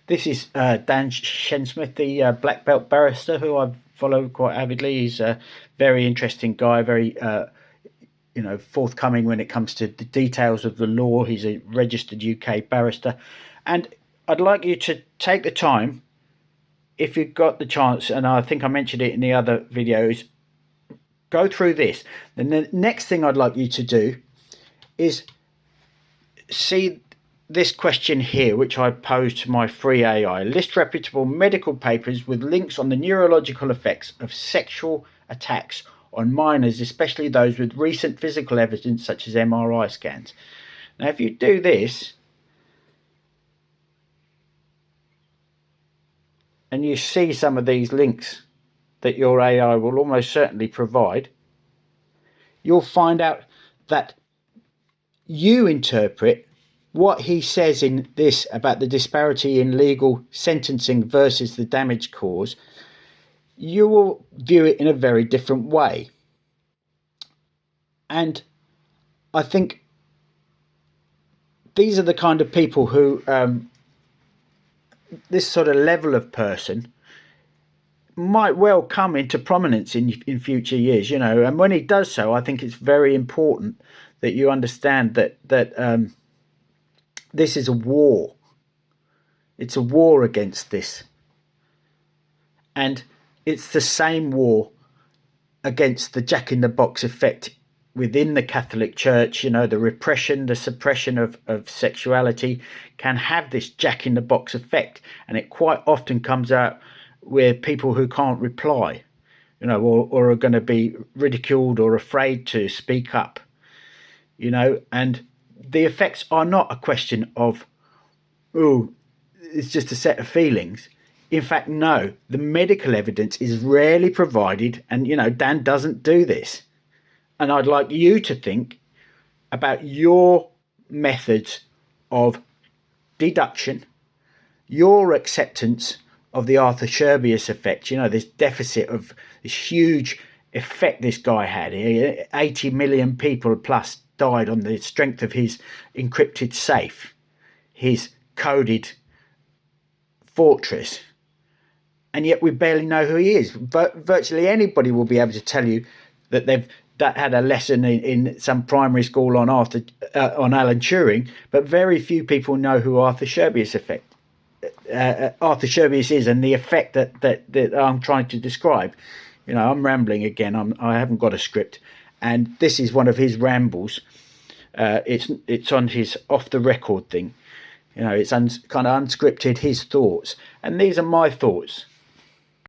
This is Dan Shensmith, the black belt barrister who I follow quite avidly. He's a very interesting guy, very forthcoming when it comes to the details of the law. He's a registered UK barrister, and I'd like you to take the time, if you've got the chance, and I think I mentioned it in the other videos, go through this. Then the next thing I'd like you to do is see this question here, which I posed to my free AI. List reputable medical papers with links on the neurological effects of sexual attacks on minors, especially those with recent physical evidence such as MRI scans. Now, if you do this, and you see some of these links that your AI will almost certainly provide, you'll find out that you interpret what he says in this about the disparity in legal sentencing versus the damage cause. You will view it in a very different way. And I think these are the kind of people who, this sort of level of person might well come into prominence in future years, and when he does so, I think it's very important that you understand that this is a war. It's a war against this. And it's the same war against the jack-in-the-box effect within the Catholic Church. The repression, the suppression of sexuality can have this jack-in-the-box effect. And it quite often comes out with people who can't reply, or are going to be ridiculed or afraid to speak up, and the effects are not a question of, oh, it's just a set of feelings. In fact, no, the medical evidence is rarely provided, and Dan doesn't do this. And I'd like you to think about your methods of deduction, your acceptance of the Arthur Scherbius effect, this deficit of this huge effect this guy had. 80 million people plus died on the strength of his encrypted safe, his coded fortress, and yet we barely know who he is. Virtually anybody will be able to tell you that that had a lesson in some primary school on Alan Turing, but very few people know who Arthur Scherbius is and the effect that I'm trying to describe. I'm rambling again. I haven't got a script, and this is one of his rambles. It's on his off the record thing. It's kind of unscripted, his thoughts, and these are my thoughts.